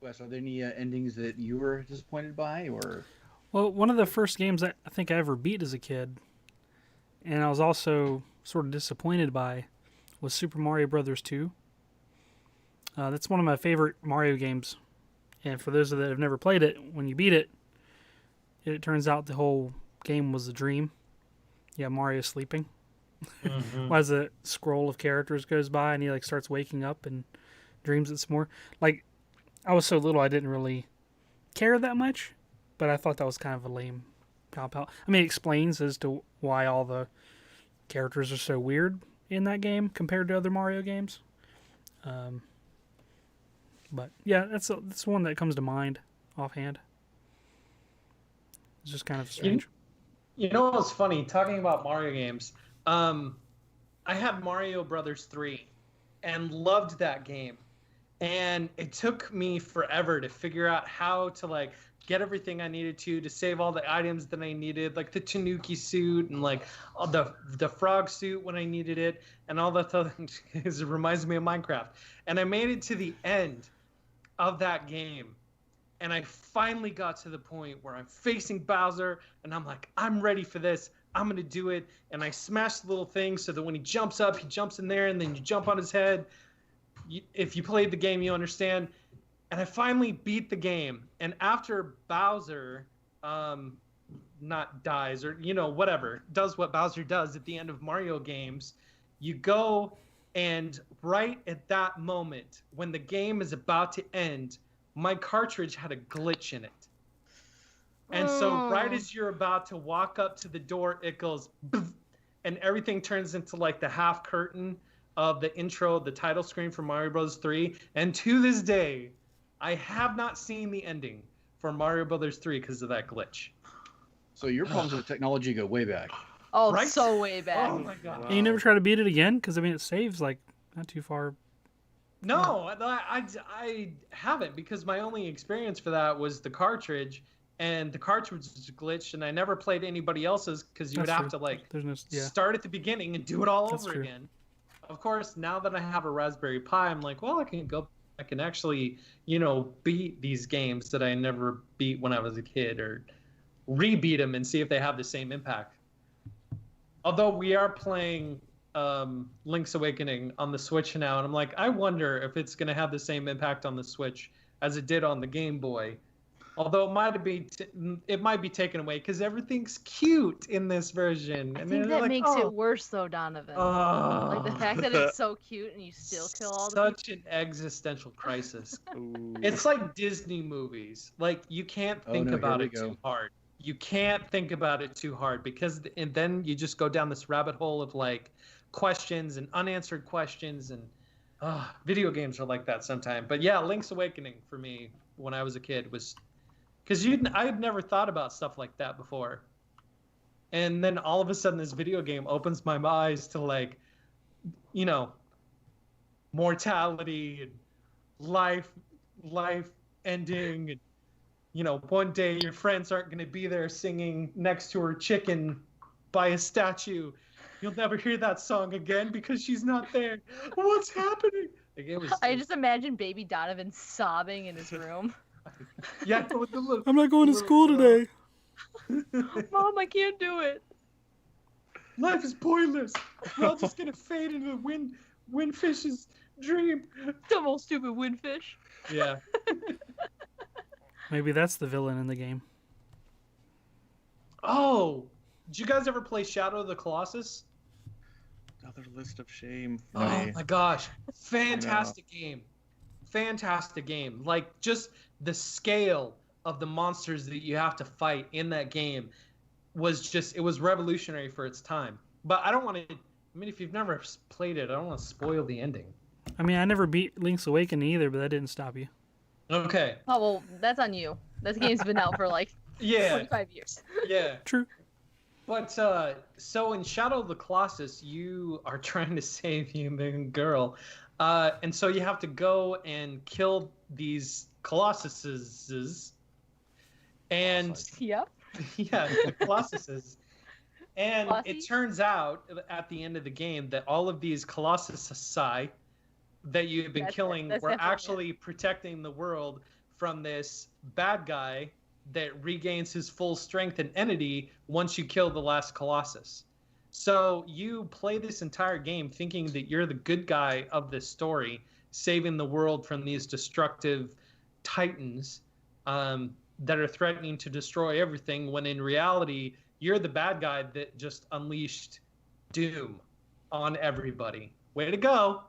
Wes, are there any endings that you were disappointed by, or? Well, one of the first games that I think I ever beat as a kid, and I was also sort of disappointed by, was Super Mario Brothers 2. That's one of my favorite Mario games. And for those that have never played it, when you beat it, it turns out the whole game was a dream. Yeah, Mario sleeping. Mm-hmm. As a scroll of characters goes by, and he like starts waking up and dreams it's more. Like, I was so little I didn't really care that much, but I thought that was kind of a lame cop-out. I mean, it explains as to why all the characters are so weird in that game compared to other Mario games. But yeah, that's one that comes to mind offhand. It's just kind of strange. You know what's funny? Talking about Mario games, I had Mario Brothers 3 and loved that game. and it took me forever to figure out how to like get everything I needed to save all the items that I needed, like the Tanuki suit and like all the frog suit when I needed it, and all that other things. It reminds me of Minecraft. And I made it to the end of that game, and I finally got to the point where I'm facing Bowser, and I'm like, I'm ready for this. I'm gonna do it. And I smash the little thing so that when he jumps up, he jumps in there, and then you jump on his head. If you played the game, you understand. And I finally beat the game. And after Bowser, not dies or whatever, does what Bowser does at the end of Mario games, you go and right at that moment when the game is about to end, my cartridge had a glitch in it. And so right as you're about to walk up to the door, it goes, and everything turns into like the half curtain of the intro, the title screen for Mario Bros. 3. And to this day, I have not seen the ending for Mario Bros. 3 because of that glitch. So your problems with technology go way back. Oh, Right? so way back. Oh my god. And you never try to beat it again? Because, I mean, it saves, like, not too far. No, I haven't, because my only experience for that was the cartridge, and the cartridge was glitched, and I never played anybody else's because you would have to like There's no, yeah. start at the beginning and do it all That's over true. again. Of course, now that I have a Raspberry Pi, I'm like, well, I can actually, beat these games that I never beat when I was a kid, or rebeat them and see if they have the same impact. Although we are playing Link's Awakening on the Switch now, and I'm like, I wonder if it's going to have the same impact on the Switch as it did on the Game Boy. Although it might be taken away because everything's cute in this version. I And think they're that like, makes oh, it worse, though, Donovan. oh, Like the fact that it's so cute and you still kill all the people. such an existential crisis. Ooh. It's like Disney movies. Like, you can't think no, about here it we go. too hard. You can't think about it too hard and then you just go down this rabbit hole of like questions and unanswered questions, and video games are like that sometimes. But yeah, Link's Awakening for me when I was a kid was because I had never thought about stuff like that before. And then all of a sudden this video game opens my eyes to like, mortality and life ending, and one day your friends aren't going to be there singing next to her chicken by a statue. You'll never hear that song again because she's not there. What's happening? Like, I just imagine baby Donovan sobbing in his room. yeah, with the little, I'm not going to school today. Mom, I can't do it. life is pointless. We're all just going to fade into the windfish's dream. Dumb old stupid windfish. Yeah. Maybe that's the villain in the game. Oh, did you guys ever play Shadow of the Colossus? Another list of shame for Oh me. my gosh. Fantastic game. Fantastic game. Like, just the scale of the monsters that you have to fight in that game it was revolutionary for its time. But I don't want to, if you've never played it, I don't want to spoil the ending. I mean, I never beat Link's Awakening either, but that didn't stop you. Okay. Oh, well, that's on you. This game's been out for like Yeah. 45 years. Yeah. True. But so in Shadow of the Colossus, you are trying to save human girl, and so you have to go and kill these Colossuses, and Yep. yeah, the Colossuses, and Colossi? it turns out at the end of the game that all of these Colossusi that you have been killing that's were definitely actually protecting the world from this bad guy that regains his full strength and entity once you kill the last Colossus. So you play this entire game thinking that you're the good guy of this story, saving the world from these destructive titans that are threatening to destroy everything, when in reality, you're the bad guy that just unleashed doom on everybody. Way to go.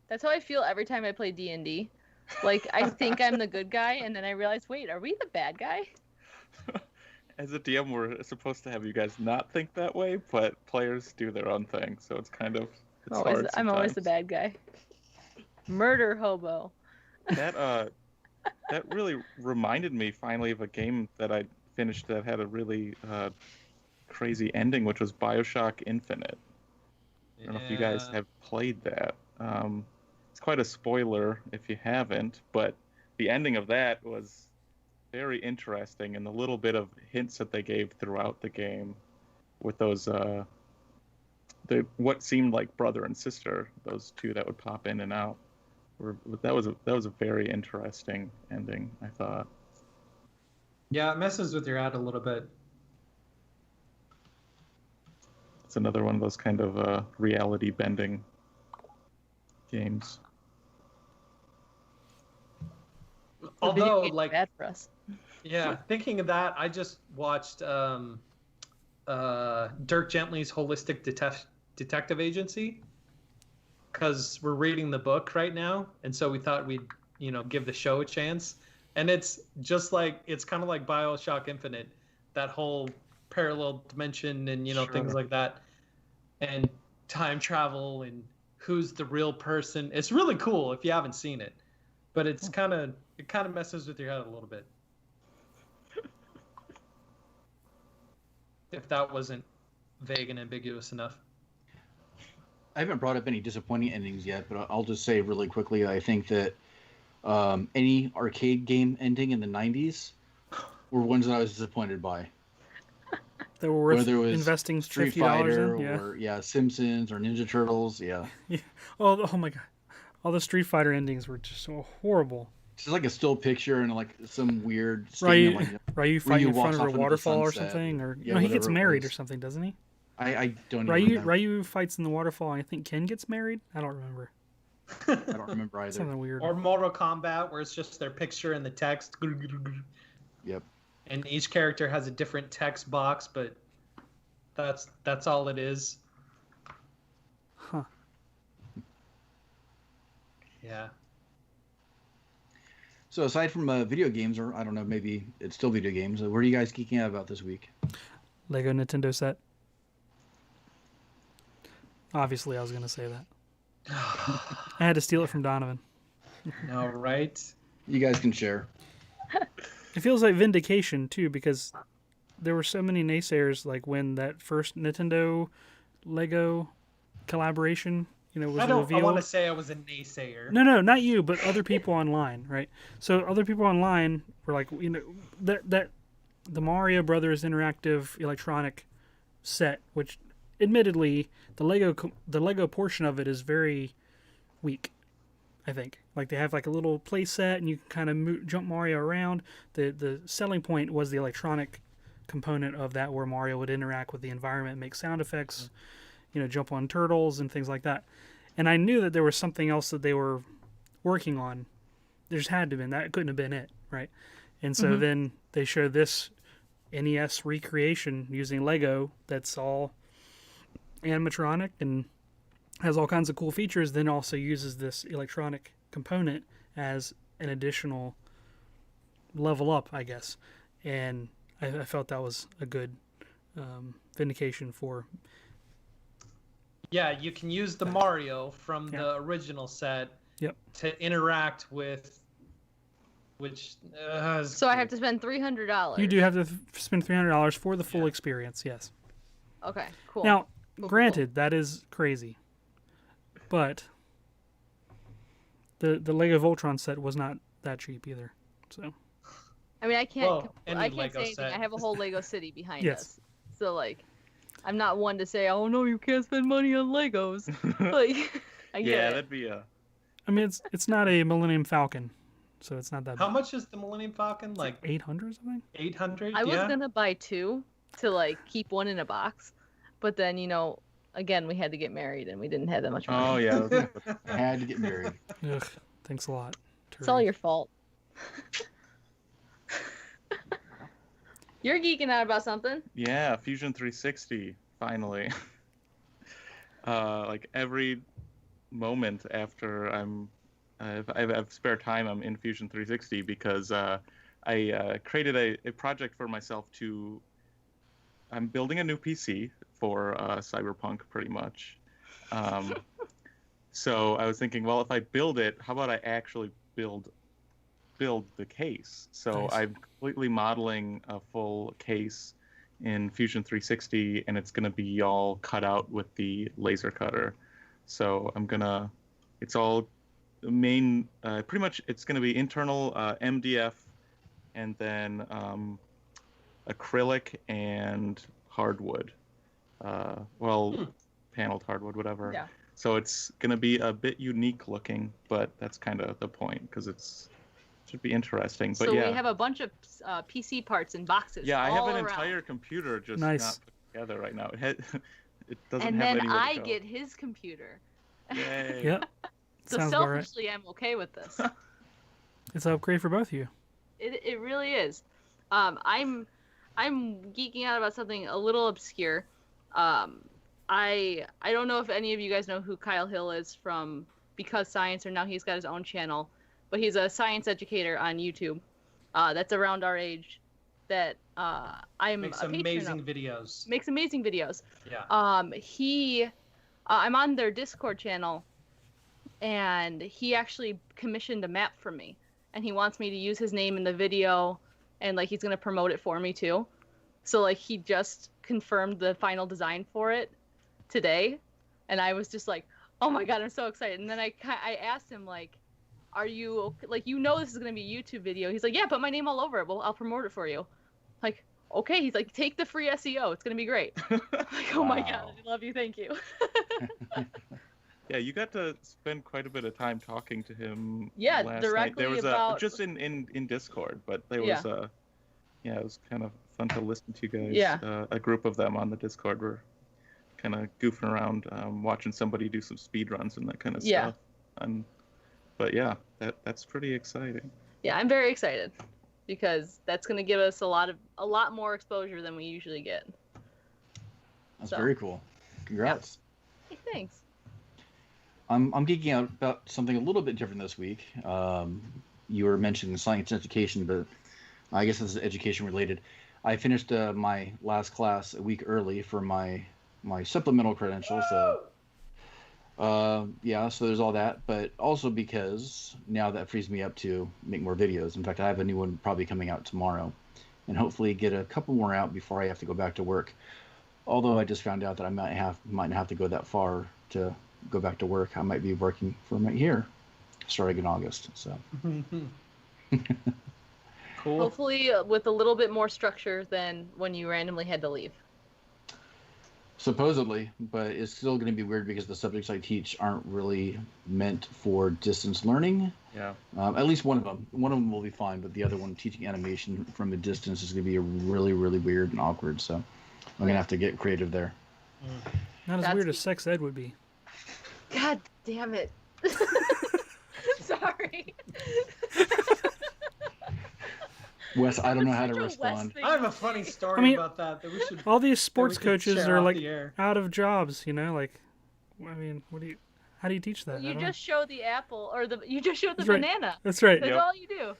That's how I feel every time I play D&D. Like, I think I'm the good guy, and then I realize, wait, are we the bad guy? As a DM, we're supposed to have you guys not think that way, but players do their own thing, so it's hard I'm always the sometimes. bad guy. Murder hobo. That really reminded me finally of a game that I finished that had a really crazy ending, which was BioShock Infinite. I don't know if you guys have played that. it's quite a spoiler if you haven't, but the ending of that was very interesting, and the little bit of hints that they gave throughout the game with those what seemed like brother and sister, those two that would pop in and out. That was a very interesting ending, I thought. Yeah, it messes with your head a little bit. It's another one of those kind of reality bending games. Although, Video games are like, bad for us. yeah, thinking of that, I just watched Dirk Gently's Holistic Detective Agency because we're reading the book right now, and so we thought we'd give the show a chance. And it's just like it's kind of like BioShock Infinite, that whole parallel dimension and Sure. things like that, and time travel and who's the real person. It's really cool if you haven't seen it, but it kind of messes with your head a little bit. If that wasn't vague and ambiguous enough. I haven't brought up any disappointing endings yet, but I'll just say really quickly, I think that any arcade game ending in the 90s were ones that I was disappointed by. They were worth Whether it was investing Street $50 Fighter in. Yeah. or Simpsons or Ninja Turtles. Yeah. Oh my god. All the Street Fighter endings were just so horrible. It's just like a still picture and like some weird statement like Ryu fighting in walks front of off a into the waterfall or sunset. something, or Yeah, he gets whatever it married or was. something, doesn't he? I don't even remember. Ryu fights in the waterfall, and I think Ken gets married. I don't remember. I don't remember either. Something weird. Or Mortal Kombat, where it's just their picture and the text. Yep. And each character has a different text box, but that's all it is. Huh. Yeah. So aside from video games, or I don't know, maybe it's still video games, what are you guys geeking out about this week? Lego Nintendo set. Obviously, I was going to say that. I had to steal it from Donovan. All right. You guys can share. It feels like vindication, too, because there were so many naysayers, like when that first Nintendo Lego collaboration, was I revealed. want to say I was a naysayer. No, not you, but other people online, right? So other people online were like, that the Mario Brothers interactive electronic set, which admittedly the Lego portion of it is very weak, I think. Like they have like a little play set and you can kind of jump Mario around. The selling point was the electronic component of that, where Mario would interact with the environment, make sound effects, jump on turtles and things like that. And I knew that there was something else that they were working on. There just had to have been. That couldn't have been it, right? And so then they showed this NES recreation using Lego that's all animatronic and has all kinds of cool features, then also uses this electronic component as an additional level up, I guess. And I felt that was a good vindication for... Yeah, you can use the Mario from the original set to interact with, which... So I have to spend $300. You do have to spend $300 for the full experience, yes. Okay, cool. Now, Cool. granted, that is crazy, but the Lego Voltron set was not that cheap either. So I mean, I can't. Well, any I can't Lego say anything. set. I have a whole Lego city behind Yes. us, so like, I'm not one to say, "Oh no, you can't spend money on Legos." Like, I get Yeah, it. that'd be a. I mean, it's not a Millennium Falcon, so it's not that. How bad. much is the Millennium Falcon? Like 800 or something? 800? I was Yeah. gonna buy two to like keep one in a box, but then again we had to get married and we didn't have that much money. Oh yeah. I had to get married. Ugh, thanks a lot. It's all your fault. You're geeking out about something. Yeah, Fusion 360 finally. Like every moment after I have spare time, I'm in Fusion 360 because I created a project for myself to. I'm building a new PC for Cyberpunk, pretty much. So I was thinking, well, if I build it, how about I actually build the case? So Nice. I'm completely modeling a full case in Fusion 360, and it's going to be all cut out with the laser cutter. So it's all main, pretty much it's going to be internal MDF, and then acrylic and hardwood. Paneled hardwood, whatever. Yeah. So it's going to be a bit unique looking, but that's kind of the point because should be interesting. But So yeah, we have a bunch of PC parts in boxes. yeah, I have all an around. entire computer just Nice. not put together right now. It doesn't And have then anywhere I to go. get his computer. Yay. Yep. So Sounds about right. selfishly, I'm okay with this. It's an upgrade for both of you. It really is. I'm geeking out about something a little obscure. I don't know if any of you guys know who Kyle Hill is from Because Science, or now he's got his own channel, but he's a science educator on YouTube. That's around our age. That I'm Makes a patron amazing of. videos. Makes amazing videos. Yeah. I'm on their Discord channel, and he actually commissioned a map for me, and he wants me to use his name in the video, and like he's gonna promote it for me too. So like he just confirmed the final design for it today, and I was just like, oh my god, I'm so excited. And then I asked him like, are you like, this is gonna be a YouTube video? He's like, yeah, put my name all over it. Well, I'll promote it for you. Like, okay. He's like, take the free SEO. It's gonna be great. I'm like, oh my god, I love you. Thank you. Yeah, you got to spend quite a bit of time talking to him. Yeah, last directly night. There was about just in Discord, but there Yeah. was it was kind of fun to listen to you guys. Yeah. A group of them on the Discord were kind of goofing around, watching somebody do some speed runs and that kind of Yeah. stuff. But yeah, that's pretty exciting. Yeah, I'm very excited because that's gonna give us a lot more exposure than we usually get. That's So. very cool. Congrats. Hey, thanks. I'm geeking out about something a little bit different this week. You were mentioning science education, but I guess this is education related. I finished my last class a week early for my supplemental credential. So so there's all that, but also because now that frees me up to make more videos. In fact, I have a new one probably coming out tomorrow, and hopefully get a couple more out before I have to go back to work. Although I just found out that I might not have to go that far to go back to work. I might be working from right here starting in August. So Cool. Hopefully with a little bit more structure than when you randomly had to leave. supposedly, but it's still going to be weird because the subjects I teach aren't really meant for distance learning. Yeah. At least one of them. One of them will be fine, but the other one, teaching animation from a distance, is going to be really, really weird and awkward. So I'm going to have to get creative there. Not as That's- weird as sex ed would be. God damn it. Sorry. Wes, I don't know how to Such a Wes respond. thing I have a to funny say. story I mean, about that we should. All these sports could coaches share are off like the air. out of jobs, you know, like I mean, how do you teach that? I You don't just show the apple, or you just show the That's right. banana. know. That's right. That's Yep. all you do.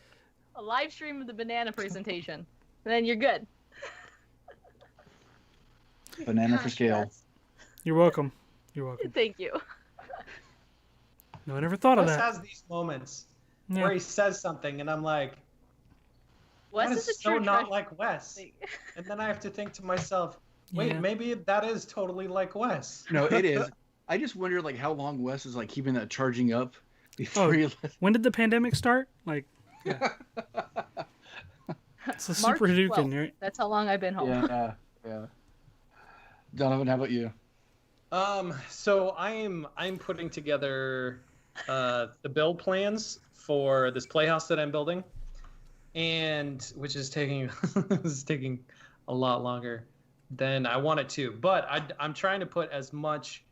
A live stream of the banana presentation. And then you're good. Banana for Gosh, scale. Wes. You're welcome. You're welcome. Thank you. No, I never thought of Wes that. has these moments Yeah. where he says something, and I'm like, Wes that is is a so true not treasure. like Wes. And then I have to think to myself, wait, Yeah. maybe that is totally like Wes. No, it is. I just wonder, like, how long Wes is like keeping that charging up before Oh. he. When did the pandemic start? Like, yeah. It's a March super Hadouken, 12th. right? That's how long I've been home. Yeah. Donovan, how about you? So I'm putting together the build plans for this playhouse that I'm building, and which is taking is taking a lot longer than I want it to. But I'm trying to put as much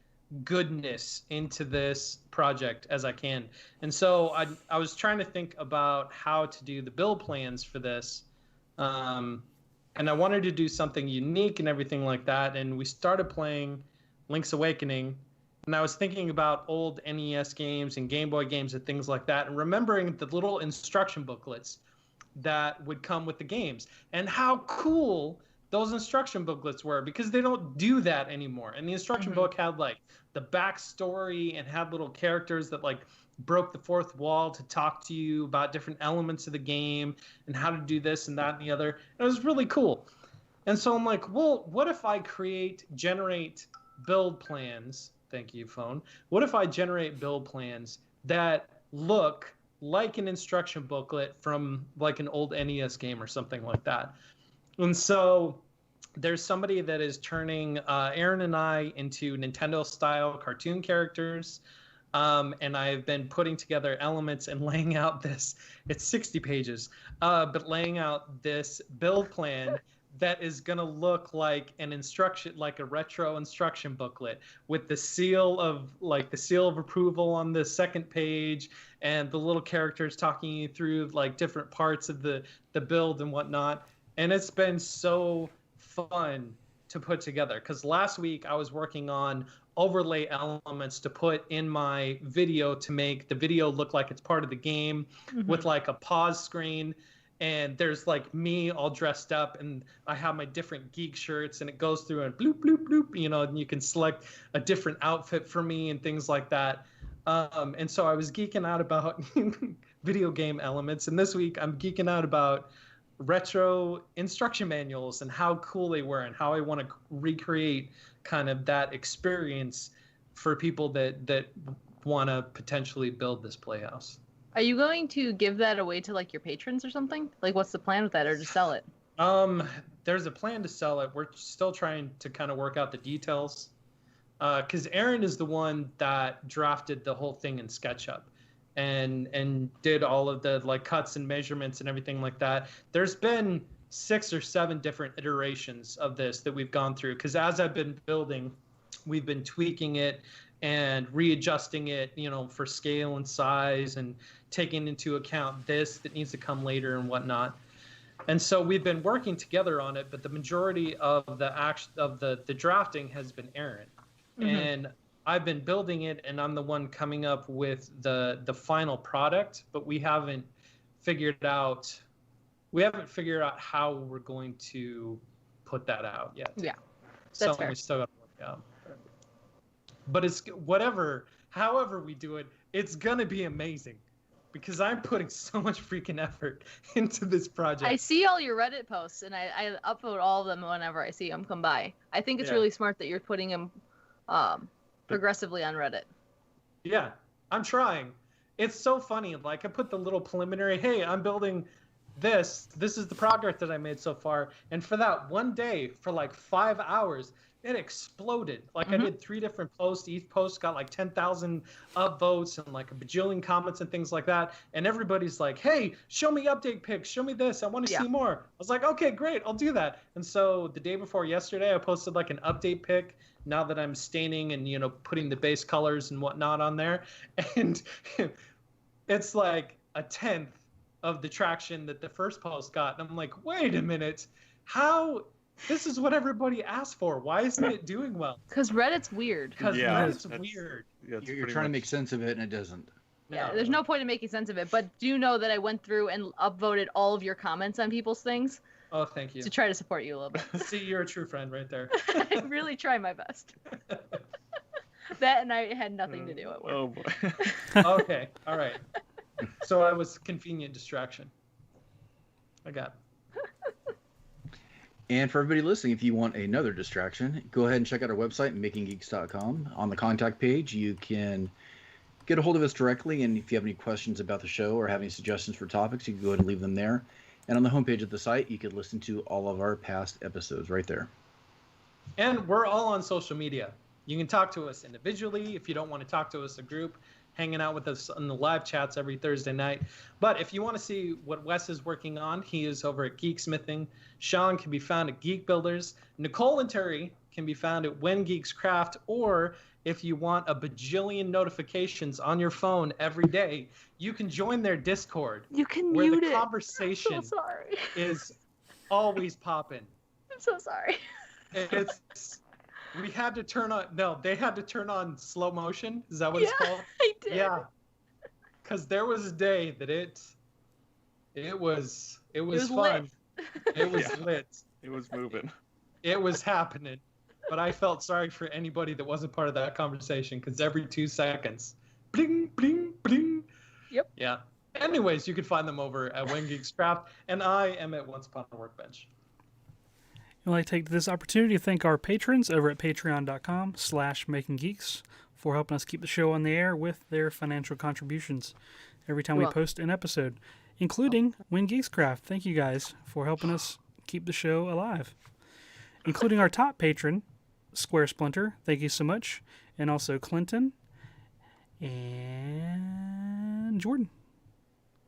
goodness into this project as I can, and so I was trying to think about how to do the build plans for this. And I wanted to do something unique and everything like that. And we started playing Link's Awakening. And I was thinking about old NES games and Game Boy games and things like that. And remembering the little instruction booklets that would come with the games. And how cool those instruction booklets were. Because they don't do that anymore. And the instruction book had like the backstory and had little characters that like broke the fourth wall to talk to you about different elements of the game and how to do this and that and the other. And it was really cool. And so I'm like, well, what if I generate build plans? Thank you, phone. What if I generate build plans that look like an instruction booklet from like an old NES game or something like that. And so there's somebody that is turning Aaron and I into Nintendo style cartoon characters. And I've been putting together elements and laying out this, it's 60 pages, but laying out this build plan that is going to look like an instruction, like a retro instruction booklet with the seal of approval on the second page and the little characters talking you through like different parts of the build and whatnot. And it's been so fun to put together because last week I was working on overlay elements to put in my video to make the video look like it's part of the game with like a pause screen. And there's like me all dressed up and I have my different geek shirts and it goes through and bloop, bloop, bloop, you know, and you can select a different outfit for me and things like that. And so I was geeking out about video game elements. And this week I'm geeking out about retro instruction manuals and how cool they were and how I want to recreate kind of that experience for people that want to potentially build this playhouse. Are you going to give that away to like your patrons or something? Like, what's the plan with that, or to sell it? There's a plan to sell it. We're still trying to kind of work out the details. Because Aaron is the one that drafted the whole thing in SketchUp and did all of the like cuts and measurements and everything like that. There's been 6 or 7 different iterations of this that we've gone through. Because as I've been building, we've been tweaking it and readjusting it, you know, for scale and size and taking into account this that needs to come later and whatnot. And so we've been working together on it, but the majority of the drafting has been Aaron. And I've been building it and I'm the one coming up with the final product, but we haven't figured out how we're going to put that out yet. Yeah. So That's fair. we still got to work out. But it's however we do it, it's going to be amazing because I'm putting so much freaking effort into this project. I see all your Reddit posts, and I upvote all of them whenever I see them come by. I think it's Yeah. really smart that you're putting them progressively on Reddit. Yeah, I'm trying. It's so funny. Like I put the little preliminary, hey, I'm building this. This is the progress that I made so far. And for that one day, for like 5 hours, it exploded. Like I did 3 different posts. Each post got like 10,000 upvotes and like a bajillion comments and things like that. And everybody's like, hey, show me update pics. Show me this. I want to see more. I was like, okay, great. I'll do that. And so the day before yesterday, I posted like an update pic now that I'm staining and, you know, putting the base colors and whatnot on there. And it's like a 10th of the traction that the first post got. And I'm like, wait a minute. How... This is what everybody asked for. Why isn't it doing well? Because Reddit's weird. Because Yeah, Reddit's weird. Yeah, it's You're pretty trying to much- make sense of it, and it doesn't. Yeah, there's no point in making sense of it. But do know that I went through and upvoted all of your comments on people's things Oh, thank you. to try to support you a little bit. See, you're a true friend right there. I really try my best. That and I had nothing to do at work. Oh boy. Okay, all right. So I was convenient distraction. I got it. And for everybody listening, if you want another distraction, go ahead and check out our website, makinggeeks.com. On the contact page, you can get a hold of us directly, and if you have any questions about the show or have any suggestions for topics, you can go ahead and leave them there. And on the homepage of the site, you can listen to all of our past episodes right there. And we're all on social media. You can talk to us individually if you don't want to talk to us as a group, hanging out with us in the live chats every Thursday night. But if you want to see what Wes is working on, he is over at Geeksmithing. Sean can be found at Geek Builders. Nicole and Terry can be found at When Geeks Craft. Or if you want a bajillion notifications on your phone every day, you can join their Discord. You can where mute the it. conversation I'm so sorry. is always popping. I'm so sorry. It's we had to turn on they had to turn on slow motion. Is that what it's called? I did. Yeah. Because there was a day that it was fun. lit. It was Yeah. lit. It was moving. It was happening. But I felt sorry for anybody that wasn't part of that conversation because every 2 seconds, bling, bling, bling. Yep. Yeah. Anyways, you can find them over at When Geeks Craft, and I am at Once Upon a Workbench. I'd like to take this opportunity to thank our patrons over at patreon.com/makinggeeks for helping us keep the show on the air with their financial contributions every time we Well- post an episode, including When Geeks Craft. Thank you guys for helping us keep the show alive, including our top patron, Square Splinter. Thank you so much. And also Clinton and Jordan.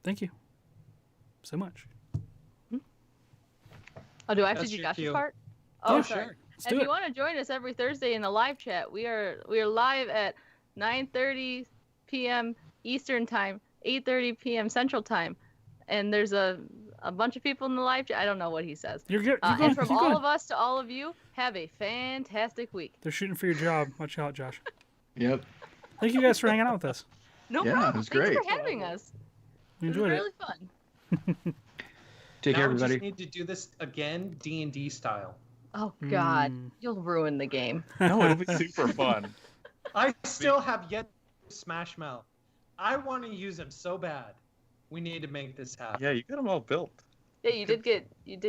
Thank you so much. Oh, do I have That's to do your Josh's cue. part? Oh, Yeah, sorry. sure. Let's If do you it. want to join us every Thursday in the live chat, we are live at 9:30 p.m. Eastern time, 8:30 p.m. Central time, and there's a bunch of people in the live chat. I don't know what he says. You're good. Keep going. And from Keep all going. of us to all of you, have a fantastic week. They're shooting for your job. Watch out, Josh. Yep. Thank you guys for hanging out with us. No Yeah, problem. it was Thanks great. for having us. We It was enjoyed it. really fun. Take Now care, we everybody. just need to do this again, D&D style. Oh God, Mm. you'll ruin the game. No, it'll be super fun. I still have yet to Smash Mouth. I want to use him so bad. We need to make this happen. Yeah, you got them all built. Yeah, you did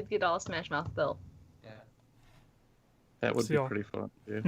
get all Smash Mouth built. Yeah. That would See be y'all. pretty fun. Yeah.